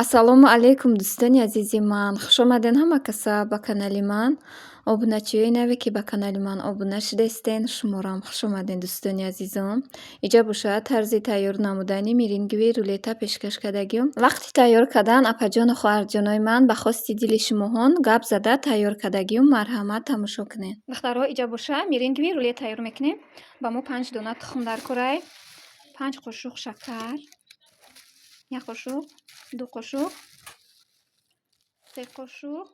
Ассалому алайкум, дӯстони азизи ман. Хуш омаден ҳама каса ба канали ман. Обуначиҳои наве ки ба канали ман обуна шудастен, шуморам хуш омаден дӯстони азизам. Иҷа бошад тарзи тайёр намудани мирингивии рулета пешкаш кардагиам. Вақти тайёр кардан апаҷону хоҳарҷонои ман ба хости дили шумоҳон гап зада тайёр кардагиам. Марҳамат тамошо кунед. Духтаро иҷа боша мирингивии рулет тайёр мекунем. Ба мо 5 дона тухм дар курай, 5 қошуқ шакар, 1 қошуқ, 2 қошуқ, 3 қошуқ,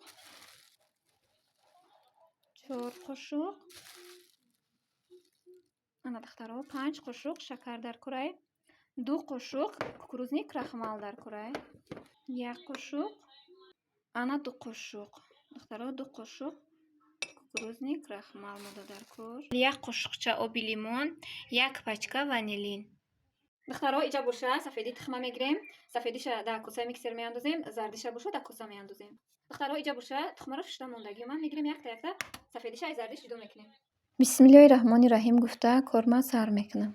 4 қошуқ. Ана духтаро 5 қошуқ шакар дар курай, 2 қошуқ кукурузни крахмал дар курай, 1 қошуқ, ана 2 қошуқ. Духтаро 2 қошуқ кукурузни крахмал мода дар кур, 1 қошуқча оби лимон, 1 пачка ванилин. духтаро иҷа боша сафеди тухма мегирем. Сафедиша дар коса миксер меандозем, зардиша боша дар коса меандозем. духтаро иҷа боша тухмаро шушта мондагио ман мегирем якта сафедиша аз зардиш ҷудо мекунем. бисмиллоҳи раҳмони раҳим гуфта корма сар мекунам.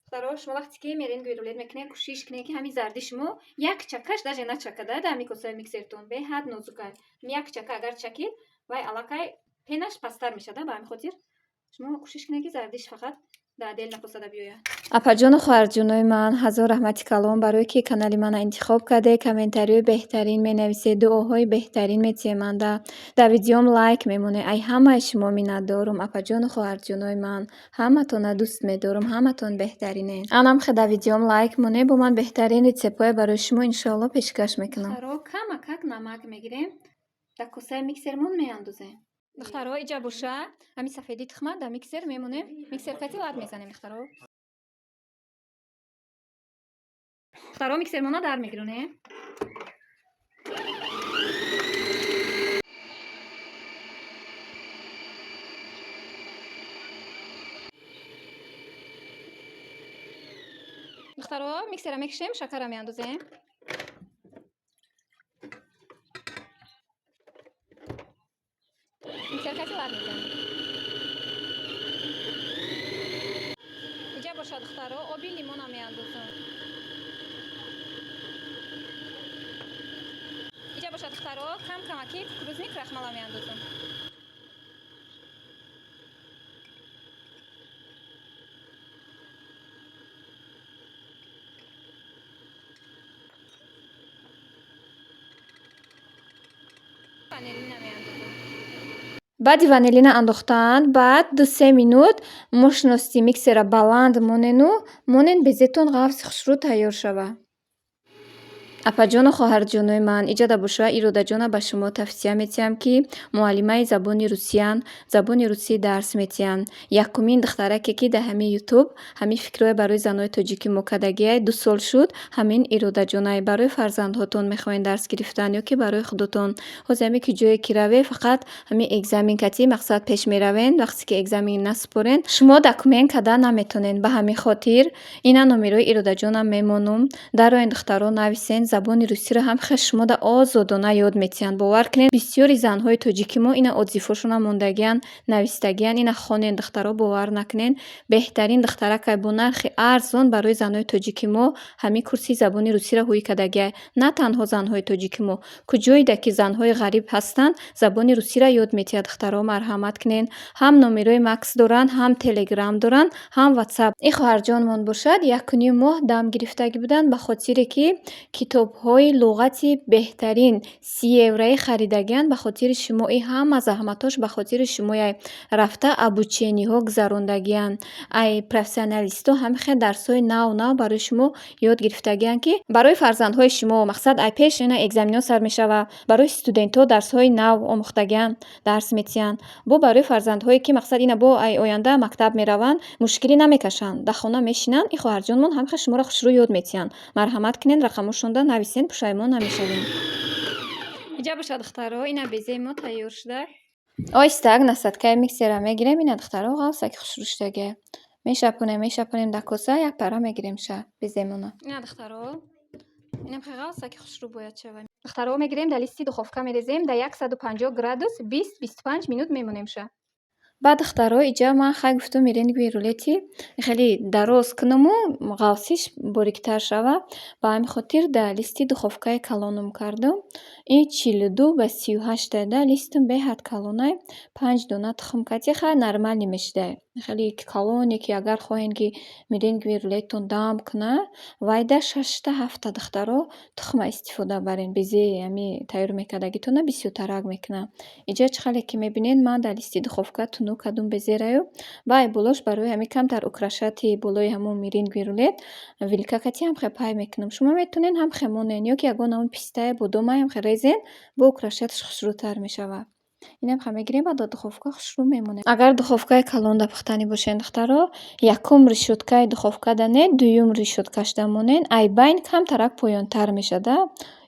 духтаро шумо вақте ки мерингуи рулет мекунед кӯшиш кунед ки ҳамин зардишмо як чакаш даже на чакада дар ҳамин косаи миксертон беҳад нозукай. Як чака агар чакид вай аллакай пенаш пастар мешада. Ба ҳамин хотир шумо кӯшиш кунед ки зардиш фақат дар дел накосада биёяд. Апаҷону хоҳарҷонои ман, ҳазор раҳмати калон барое ки канали мана интихоб карде, комментариҳои беҳтарин менависед, дуоҳои беҳтарин метиҳеманда, дар видеом лайк мемонед. Ай ҳамаи шумо миннатдорум апаҷону хоҳарҷонои ман. Ҳаматонро дӯст медорум, ҳаматон беҳтаринед. Анам хе дар видеом лайк монед, бо ман беҳтарин рецептҳои барои шумо иншоалло пешкаш мекунам. Духтаро камакак намак мегирем, дар косаи миксермон меандозем. духтаро иҷа боша ҳамин сафеди тухма дар миксер мемонем. Миксеркати лад мезанем. духтаро миксермона дар мегиронем. духтаро миксера мекшем, шакара меандозем. миксеркати лад мезанем. иҷа боша духтаро оби лимона меандозам. иҷа боша духтаро кам-камаки кукурузни крахмала меандозам. ванилина меандозам. баъди ванилина андохтан баъд 2-3 минут мошности миксера баланд монен безетон ғафси хушрӯ тайёр шавад. апаҷону хоҳарҷонои ман, иҷада боша иродаҷона ба шумо тавсия метиҳам ки муаллимаи забони русиян, забони русӣ дарс метиҳанд. Якумин духтараке ки дар ҳамин ютуб ҳамин фикрҳои барои занои тоҷикӣ мокардагиай 2 сол шуд. ҳамин иродаҷонай барои фарзандҳотон мехоҳед дарс гирифтан ё ки барои худотон. ҳозир ҳамин ки ҷое ки равед фақат ҳамин экзамен кати мақсад пеш меравед. вақте ки экзамен насупорен шумо документ кардан наметонед. ба ҳамин хотир ина номерои иродаҷонам мемонум. дароен духтаро нависен. забони русиро ҳам хе шумо да озодона ёд метиҳанд. бовар кунед бисёри занҳои тоҷики мо ина отзифҳошонам мондагиян, навистагиян. ина хонен духтаро бовар накунед. беҳтарин духтаракай бо нархи арзон барои занҳои тоҷики мо ҳамин курси забони русиро ҳӯй кардагиай. на танҳо занҳои тоҷики мо, куҷоида ки занҳои ғариб ҳастанд забони русиро ёд метиҳад. духтаро марҳамат кунед. ҳам номерои макс доранд, ҳам телеграм доранд, ҳам ватсап. ин хоҳарҷонмон бошад 1 моҳ дам гирифтагӣ буданд ба хотире ки китобҳои луғати беҳтарин 30 евроӣ харидагиянд. ба хотири шумо ин ҳама заҳматош ба хотири шумояй рафта обучениҳо гузарондагиянд. ай профессионалистҳо ҳамихе дарсҳои нав барои шумо ёд гирифтагиянд ки барои фарзандҳои шумо мақсад ай пеш ина экзаменҳо сар мешавад. барои студентҳо дарсҳои нав омӯхтагиянд дарс метиҳанд. бо барои фарзандҳое ки мақсад ина бо ай оянда мактаб мераванд мушкилӣ намекашанд, дар хона мешинанд. ин хоҳарҷонмон ҳамихе шуморо хушрӯ ёд метиҳанд. марҳамат кунед, рақамошонда нависен, пушаймон намешавем. иҷа боша духтаро ина безаи мо тайёр шуда. оҳистак насадкаи миксера мегирем. ина духтаро ғафсаки хушрӯ шудагиай мешапонем дар коса. як пара мегирем ша беземона. ина духтаро инам хе ғафсаки хушрӯ бояд шава. духтаро мегирем дар листи духовка мерезем дар 150 градус 20-25 минут мемонем ша. баъд духтаро иҷа ман хай гуфтум меренги рулети хеле дароз кунаму ғафсиш бориктар шава. Ба ҳамин хотир дар листи духовкаи калонум кардум. Ин 42 ба 38 дада листум беҳад калонай. 5 дона тухм катиха нормали мешидай. Хеле калоне ки агар хоҳен ки меренги рулеттон дам куна, вайда 6-7 духтаро тухма истифода барен. Безе ами тайёр мекардагитона бисёртарак мекуна. Иҷа чӣ хале ки мебинед ман дар листи духовка тунук кардум безераю. Баъд болош барои ҳамин камтар украшати болои ҳамун меренги рулет вилкакатиам хе пай мекунам. Шумо метавонед ҳам хемонен ё ки ягон ҳамун пистая бодомаям хе резен бо украшаташ хушрӯтар мешавад. Инам хе мегирем ва дар духовка хушрӯ мемонад. Агар духовкаи калонда пухтанӣ бошен духтаро, якум решёткаи духовка данед, дуюм решёткаш дамонен, айбайн камтарак поёнтар мешада.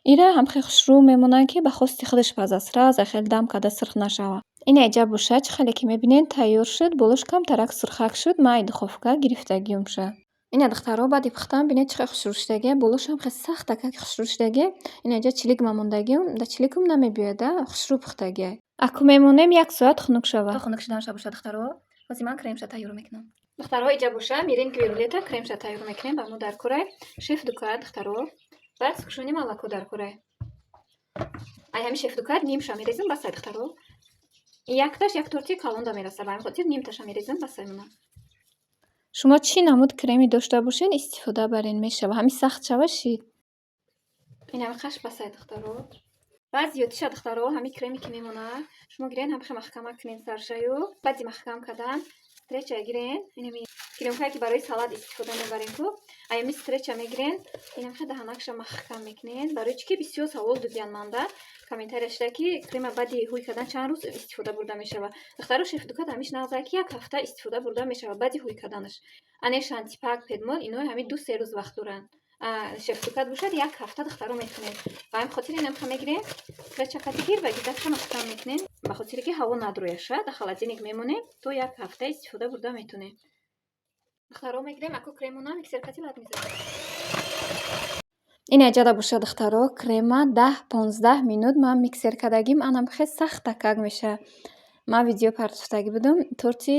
Ира ҳам хе хушрӯ мемонад ки ба хости худаш паза сразу хел дам карда сирх нашава. Ин иҷа боша чӣ хале ки мебинед тайёр шуд, болош камтарак сирхак шуд, ман духовка гирифтагиюм ша. Ина духтаро баъди пухтан бинед чӣ хел хушрӯ шудагия, болошам хе сахт такак хушрӯ шудагия. Ин иҷа чилик мамондагиюм, да чиликум намебиёда, хушрӯ пухтагия. Аку мемонем 1 соат хунук шава. Хунук шуданша боша духтаро, ҳозир ман кремша тайёр мекунам. Духтаро иҷа боша меренги рулета кремша тайёр мекунем ба мо дар корай. Шеф дукат духтаро. Баъд кушони молоко дар корай. Ай ҳами шеф дукат нимша мерезам ба сай духтаро. Якташ як тортии калонда мераса, ба ҳамин хотир нимташа мерезам ба сай муна. Шумо чӣ намуд креми дошта бошен истифода барен мешава. Ҳами сахт шава шид. Ин ҳами қаш ба сай духтаро. Баъд зиёдиша духтаро ҳами креми ки мемона шумо гирен ҳам хе маҳкама кунен саршаю. Баъди маҳкам кардан стреча гирен. Ин ҳами кремкае ки барои салат истифода мебарем ку. Аями стреча мегирен. Ин ҳам хе даҳанакша маҳкам мекунен. Барои чӣ ки бисёр савол дудиян манда. Комментария шуда ки крема баъди ҳӯй кардан чанд рӯз истифода бурда мешава. Духтаро шеф дукат ҳамиш нағзае ки 1 ҳафта истифода бурда мешава баъди ҳӯй карданаш. Анеш антипак педмол ино ҳами 2-3 рӯз вақт доранд. Шеф дукат бошад 1 ҳафта духтаро метавонед. Ба ҳамин хотир инам хе мегирем. Стреча катигир ва гидакша маҳкам мекунем. Ба хотире ки ҳаво надрояша, дар холодильник мемонем то 1 ҳафта истифода бурда метавонем. Духтаро мегирем, аку кремона миксеркати лад мезанем. Ин аҷада боша духтаро крема 10-15 минут ман миксер кардагим, анам хе сахт такак меша. Ман видео партофтагӣ будам, торти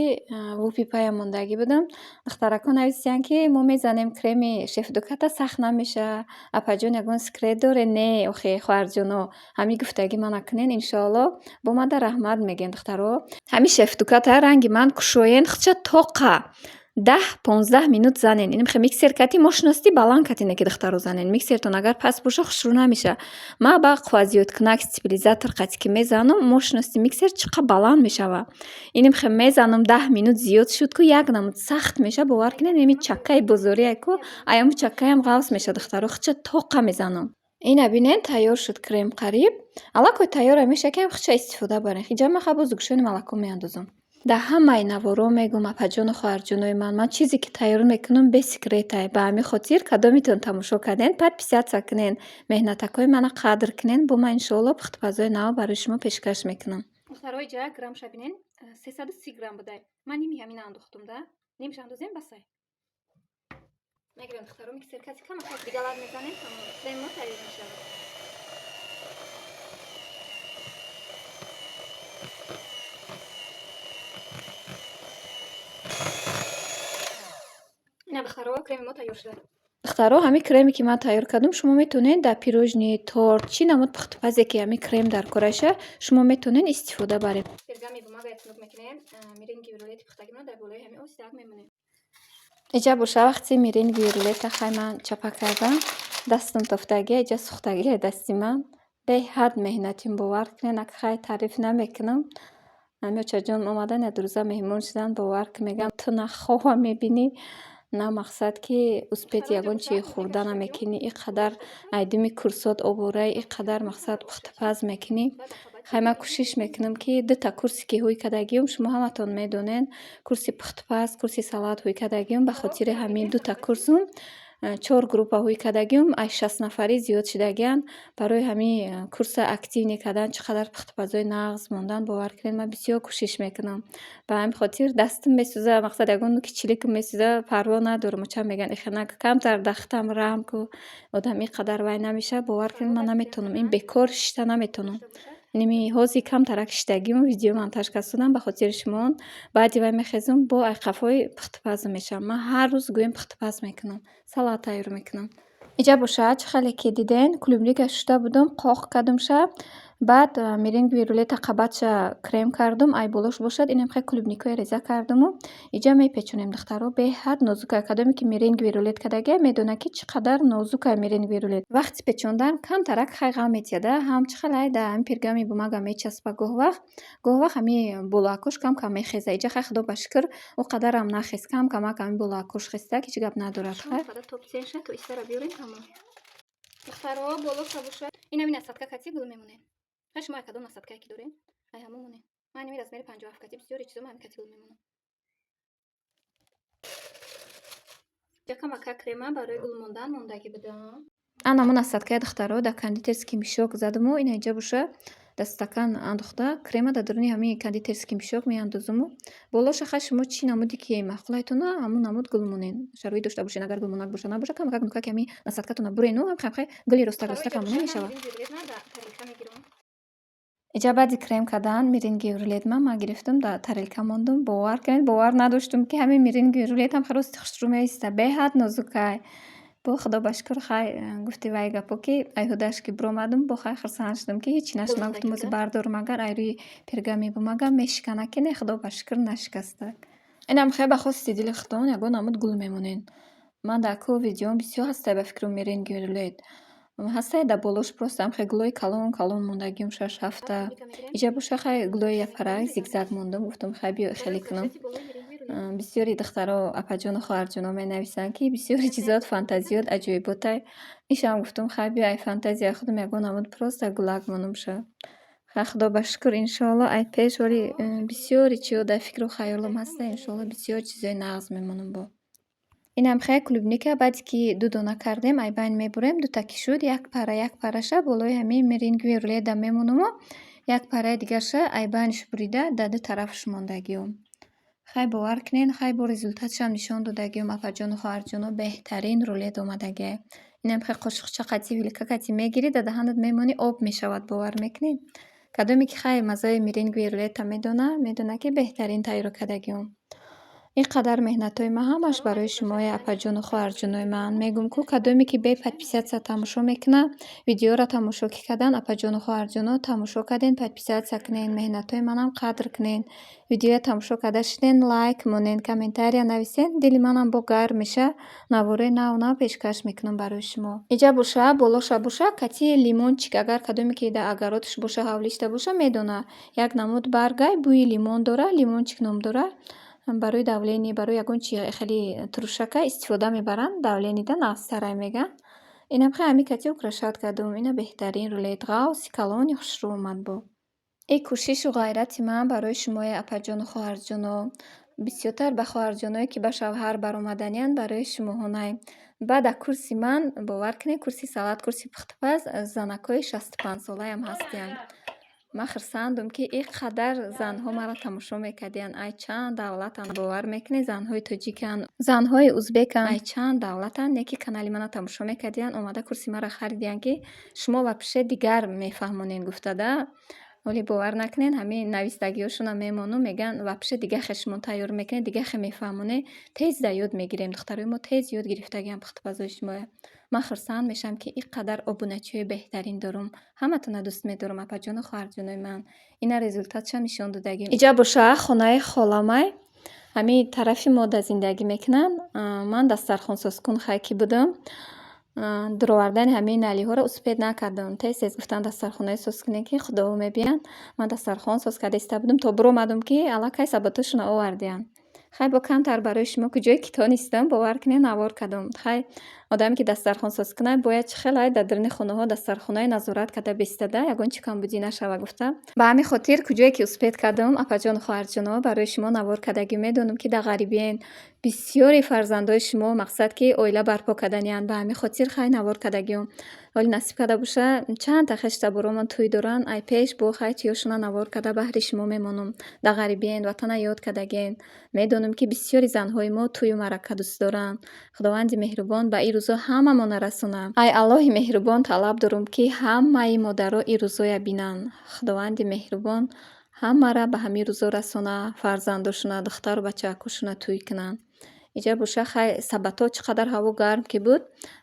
вупипая мондагӣ будам. Духтаракон нависиян ки мо мезанем креми шеф дуката сахт намеша. Апаҷон ягон секрет доре? Не, охе хоҳарҷоно, ҳами гуфтагӣ ман накунен иншоалло. Бо мада раҳмат мегем духтаро. Ҳами шеф дуката ранги ман кушоен хча тоқа. 10-15 минут занен. Инам хе миксеркати мо шиности баланд катине ки духтаро занен. Миксертон агар паст боша хушрӯ намеша. Ма ба қуввазиёткунак стабилизатор қати ки мезанам, мо шиности миксер чиқа баланд мешава. Инам хе мезанам 10 минут зиёд шуд ку як намуд сахт меша. Бовар кунед ими чаккаи бозорие ку аяму чаккаям ғавс меша духтаро. Хча тоқа мезанам. Ина бинен тайёр шуд крем қариб. Аллакой тайёра меша ки ҳам хча истифода барен. Хиҷа ма хабоз гӯшони молоко меандозам. Да ҳамаи наворо мегум апаҷону хоҳарҷонои ман чизе ки тайёр мекунам бесекретай. Ба ҳамин хотир кадомитон тамошо карден подписатсия кунен, меҳнатакои мана қадр кунен. Бо ман иншоалло пухтупазои нав барои шумо пешкаш мекунам. Духтаро иҷа грамша бинен 330 грамм будай. Ман ними ҳамина андохтум да. Нимш андозем ба сай. Мегирем духтаро миксеркати камакак дигалар мезанем тамом. Кремо тайёр мешавад. Ина духтаро креми мо тайёр шуда. Духтаро ҳами креме ки ман тайёр кардам шумо метавонед дар пирожни, торт, чӣ намуд пухтупазе ки ҳами крем дар кораша шумо метавонед истифода баред. Пергами бумагае тунук мекунем. Меренги рулети пухтагино дар болои ҳами оси даг мемонем. Иҷа боша вақти меренги рулета хай ман чапа кардам. Дастам тофтагия, иҷа сухтагия дасти ман. Беҳад меҳнатим бовар кунед, ак хай таъриф намекунам. Ҳами очаҷон омадан як рӯза меҳмон шудан бовар ки мегӯям ту нахоҳам мебинӣ. На мақсад ки успети ягон чи хӯрда намекунӣ. Ин қадар айдими курсот овораи, ин қадар мақсад пухтупаз мекунӣ. Хай ман кӯшиш мекунам ки 2 курсе ки ҳӯй кардагиюм, шумо ҳаматон медонед, курси пухтупаз, курси салат ҳӯй кардагиюм. Ба хотири ҳамин 2 курсум 4 группа ҳӯй кардагиюм, ай 6 нафарӣ зиёд шудагиян. Барои ҳамин курса активни кардан чӣ қадар пухтупазои нағз мондан бовар кунед ман бисёр кӯшиш мекунам. Ба ҳамин хотир дастам месӯзад, мақсад ягон нӯки чиликам месӯзад, парво надорам. Очам мегӯянд иханак камтар дахтам раҳм ку. Одам ин қадар вай намеша, бовар кунед ман наметонам. Ин бекор шишта наметонам. иними ҳози камтара киштагиам видео монтаж кардам ба хотири шумо. Баъди вай мехезам бо айқафҳои пухтупазу мешавам. Ман ҳар рӯз гӯем пухтупаз мекунам. Салат тайёр мекунам. Иҷа бошад чӣ хеле ки диден клубника шушта будам, қоқ кардамша. Баъд меренги рулета қабатша крем кардам. Ай болош бошад инам хай клубникаи реза кардаму иҷа мепечонем духтаро. Беҳад нозука. Кадоме ки меренги рулет кардагия медона ки чӣ қадар нозука меренги рулет. Вақти печондан камтарак хай ғам метияда. Ҳам чӣ хеле да ҳам пиргами бумага мечаспа гоҳ вақт ҳами болоакош кам кам мехеза. Иҷа хай худо ба шукр о қадарам нахест. Кам камак ҳами болоакош хеста ки ҳеҷ гап надорад. Хай топсенша то истара биёрем тамом. Духтаро болоша бошад. Инами насадка кати гул мемонем. Хай шумо кадом насадкае ки дорем? Ай ҳамомоне. Ман инами размери 57 кати бисёри чизо ман кати гул мемонам. Якамака крема барои гул мондан мондаги будам. Анамон насадкаи духтаро да кондитерский мешок задаму ина иҷа боша да стакан андохта крема да дуруни ҳами кондитерский мешок меандозаму болоша хай шумо чӣ намуди ки мақулайтона ҳамун намуд гул монен. Шароит дошта бошен, агар гулмонак боша набоша камакак нука ки ҳами насадкатона бурену ҳам гули роста монен мешавад. Иҷа баъди крем кардан меренги рулет ман гирифтам да тарелка мондам. Бовар кунед, бовар надоштам ки ҳамин меренги рулет ҳам хай рости хушрӯ меиста. Беҳад нозукай. Бо худо ба шукр хай гуфти вай гапо ки айҳудаш ки биромадам бо хай хурсанд шудам ки ҳечи нашудам. Гуфтам ози бардорам агар ай рӯи пергами бумага мешикана ки не худо ба шукр нашикастак. Инам хай ба хости дили худон ягон намуд гул мемонен. Ман дар ку видеом бисёр ҳастай ба фикру меренги рулет. Ҳастай да болош просто ҳам хай гулои калон мондагиам 6 ҳафта. Иҷа боша хай гулои япарак зигзаг мондам. Гуфтам хай биё хеле кунам. Бисёри духтаро апаҷону хоҳарҷоно менависанд ки бисёри чизот фантазиёт аҷоиботай. Ишам гуфтам хай биё ай фантазияи худам ягон намуд просто гулак монамша. Хай худо ба шукр иншоалло ай пеш вали бисёри чиё дар фикру хаёлам ҳаста. Иншоалло бисёр чизои нағз мемонам бо. Инам хай клубника баъди ки ду дона кардем ай байн мебурем. Дута ки шуд як параша болои ҳамин меренги рулет да мемонаму як параи дигарша ай байнаш бурида да ду тарафаш мондагиам. Хай бовар кунед, хай бо результатшам нишон додагиам апаҷону хоҳарҷоно беҳтарин рулет омадагия. Инам хай қошиқча қати вилка қати мегирӣ да даҳанат мемонӣ об мешавад. Бовар мекунед. Кадоме ки хай маззаи меренги рулета медона ки беҳтарин тайёр кардагиам. ин қадар меҳнатҳои ман ҳамаш барои шумои апаҷону хоҳарҷонои ман. Мегӯм ку кадоме ки бе подписатсия тамошо мекуна видеоро тамошо ки кардан апаҷону хоҳарҷоно тамошо карден, подписатсия кунен, меҳнатҳои манам қадр кунен. Видеоя тамошо карда шуден лайк монен, комментария нависен. Дили манам бо гарм меша. Навораи нав пешкаш мекунам барои шумо. Иҷа боша болоша боша кати лимончик агар кадоме ки дар агароташ боша ҳавлишта боша медона як намуд баргай бӯи лимон дора, лимончик ном дора. Барои давление барои ягон чи хеле трушака истифода мебаранд. Давленида нағзтарай меган. Инам хай ҳами кати украшат кардам. Ина беҳтарин рулет ғавси калони хушрӯ омад бо. Ин кӯшишу ғайрати ман барои шумои апаҷону хоҳарҷоно. Бисёртар ба хоҳарҷоное ки ба шавҳар баромаданиянд барои шумоҳонай. Баъд аз курси ман бовар кунед курси салат, курси пухтупаз занакои 65-солаям ҳастиянд. Ман хурсандам ки ин қадар занҳо маро тамошо мекардиянд. Ай чанд давлатанд. Бовар мекунед занҳои тоҷиканд, занҳои узбеканд. Ай чанд давлатанд. Не ки канали мана тамошо мекардиянд. Омада курси маро харидиянд ки шумо ва пише дигар мефаҳмонен гуфтада. Вале бовар накунед ҳамин навистагиҳошонам мемонам меган ва пише дигаxe шумо тайёр мекунед дигаxe мефаҳмонед. Тез да ёд мегирем. Духтарои мо тез ёд гирифтагиам пухтупазои шумоя. Ман хурсанд мешам ки ин қадар обуначиҳои беҳтарин дорам. Ҳаматона дӯст медорам апаҷону хоҳарҷонои ман. Ина результатшам нишон додагим. Иҷа боша хонаи холамай ҳамин тарафи мода зиндагӣ мекунанд. Ман дастархонсозкун хай ки будам. дуровардани ҳамин налиҳоро успед накардам. Тез гуфтанд дастархонаи соз кунед ки худо мебиянд. Ман дастархон соз карда иста будам то биромадам ки аллакай саботашона овардиянд. Хай бо камтар барои шумо куҷое ки тонистам бовар кунед навор кардам. Хай одаме ки дастархон соз кунад бояд чӣ хелай дар даруни хонаҳо дастархонаи назорат карда бистада ягон чӣ камбудӣ нашава гуфта. Ба ҳамин хотир куҷое ки успед кардам апаҷону хоҳарҷоно барои шумо навор кардагӣ медонам ки дар ғарибиен бисёри фарзандои шумо мақсад ки оила барпо карданиянд. Ба ҳамин хотир хай навор кардагиам. ҳоли насиб карда боша чандта хешта боромон тӯй доранд, ай пеш бо хай тӯёшона навор карда баҳри шумо мемонам. Да ғарибиен, ватана ёд кардаген. Медонам, ки бисёри занҳои мо тӯю маърака дӯст доранд. Худованди меҳрубон ба ин рӯзо ҳамамонро расонад. Ай Аллоҳи меҳрубон, талаб дорам, ки ҳамаи модаро ин рӯзоя бинанд. Худованди меҳрубон ҳамаро ба ҳамин рӯзо расонад, фарзандошона, духтару бачаакашона тӯй кунанд. Иҷа боша хай сабатҳо чӣ қадар ҳаво гарм ки буд,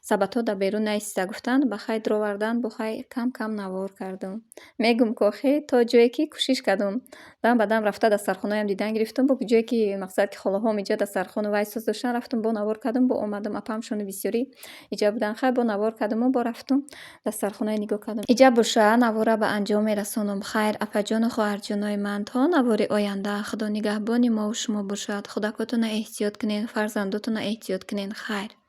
сабатҳо дар берун наистода гуфтанд ба хай дровардан бо хай кам кам навор кардам. Мегум ки охир то ҷое ки кӯшиш кардам. Дам ба дам рафта дастархонаям дидан гирифтам, бо ҷое ки мақсад ки холаҳоам иҷа дастархону вайсоз доштанд, рафтам бо навор кардам, бо омадам апамшони бисёрӣ иҷа буданд. Хай бо навор кардаму бо рафтум дастархонаи нигоҳ кардам. Иҷа боша навора ба анҷом мерасонам. Хайр, апаҷону хоҳарҷонои ман, то навори оянда, худо нигаҳбони мову шумо бошад. Худакотона эҳтиёт кунед, фарзандотона эҳтиёт кунед. Хайр.